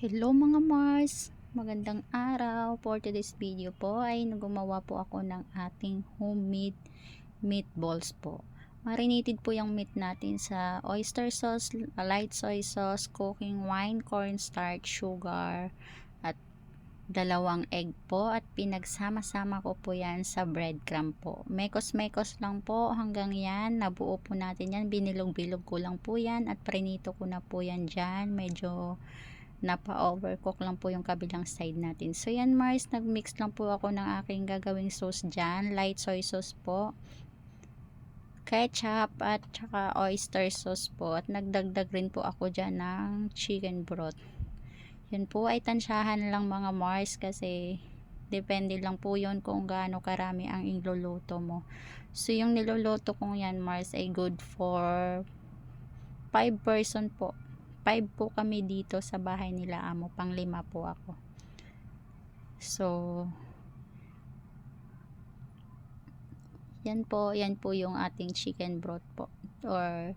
Hello mga Mars! Magandang araw! For today's video po ay gumawa po ako ng ating homemade meatballs po. Marinated po yung meat natin sa oyster sauce, light soy sauce, cooking wine, cornstarch, sugar, at dalawang egg po at pinagsama-sama ko po yan sa breadcrumb po. Mekos-mekos lang po hanggang yan. Nabuo po natin yan. Binilog-bilog ko lang po yan at prinito ko na po yan dyan. Medyo napa-overcook lang po yung kabilang side natin. So yan Mars, nag-mix lang po ako ng aking gagawing sauce dyan. Light soy sauce po, ketchup at saka oyster sauce po. At nagdagdag rin po ako dyan ng chicken broth. Yun po ay tansyahan lang mga Mars kasi depende lang po yun kung gaano karami ang iluluto mo. So yung niluluto kong yan Mars ay good for 5 person po. 5 po kami dito sa bahay nila amo, pang 5 po ako. So yan po yung ating chicken broth po or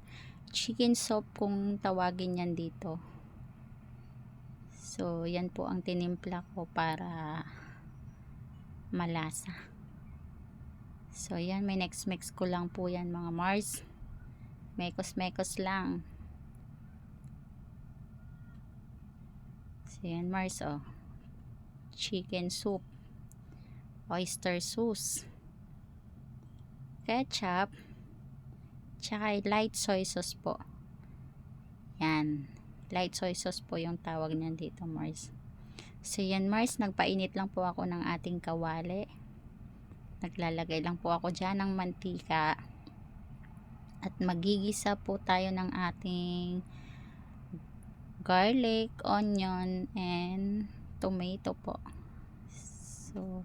chicken soup kung tawagin yan dito. So yan po ang tinimpla ko para malasa. So yan, may next mix ko lang po yan mga Mars. Mekos lang. So yan Mars, oh, chicken soup, oyster sauce, ketchup, tsaka light soy sauce po. Yan, light soy sauce po yung tawag niyan dito Mars. So yan Mars, nagpainit lang po ako ng ating kawali. Naglalagay lang po ako dyan ng mantika. At magigisa po tayo ng ating garlic, onion, and tomato po. So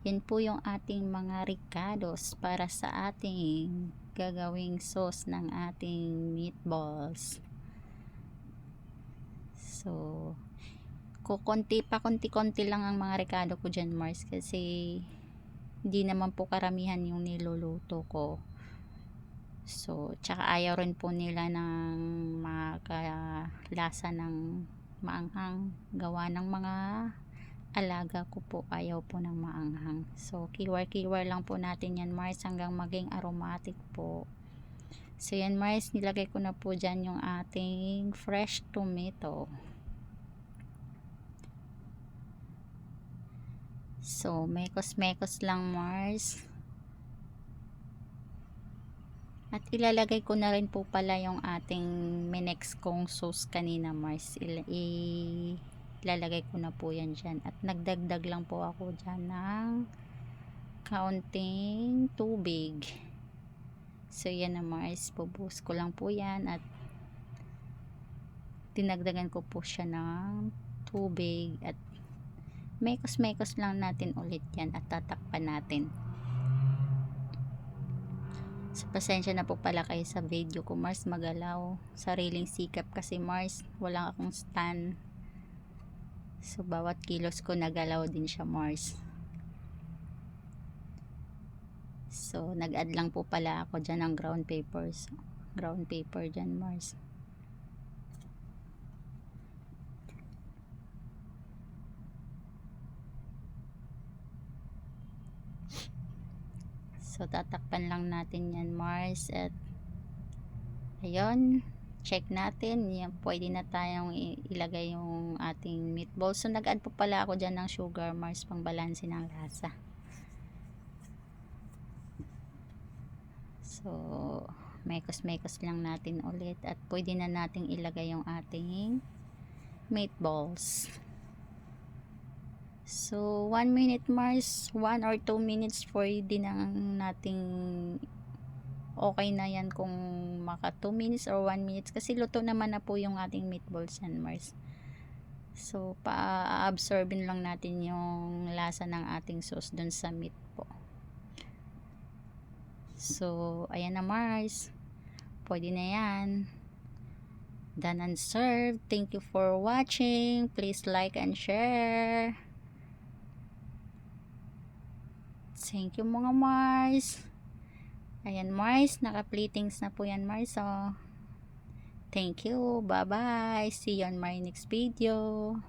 yan po yung ating mga ricados para sa ating gagawing sauce ng ating meatballs. So konti lang ang mga ricado ko dyan Mars kasi hindi naman po karamihan yung niluluto ko. So tsaka ayaw rin po nila ng makalasa ng maanghang, gawa ng mga alaga ko po ayaw po ng maanghang. So kiwar lang po natin yan Mars hanggang maging aromatic po. So yan Mars, nilagay ko na po dyan yung ating fresh tomato. So mekos lang Mars. At ilalagay ko na rin po pala yung ating minex kong sauce kanina Mars. Ilalagay ko na po yan dyan. At nagdagdag lang po ako dyan ng kaunting tubig. So yan na Mars, bubuhos ko lang po yan at dinagdagan ko po siya ng tubig at mekos lang natin ulit yan at tatakpan natin. So pasensya na po pala kayo sa video ko Mars, magalaw, sariling sikap kasi Mars, wala akong stand. So bawat kilos ko nagalaw din siya Mars. So nag-add lang po pala ako dyan ng ground paper dyan Mars. So tatakpan lang natin yan Mars at ayun, check natin yan, pwede na tayong ilagay yung ating meatballs. So nag-add po pala ako dyan ng sugar Mars, pang balanse ng lasa. So mekos lang natin ulit at pwede na nating ilagay yung ating meatballs. So 1 minute Mars, 1 or 2 minutes pwede na nating okay na yan kung maka 2 minutes or 1 minutes kasi luto naman na po yung ating meatballs yan Mars. So pa-absorbin lang natin yung lasa ng ating sauce dun sa meat po. So ayan na Mars, pwede na yan, done and served. Thank you for watching. Please like and share. Thank you mga Mars. Ayan Mars, naka-platings na po yan Mars. So Thank you. Bye-bye. See you on my next video.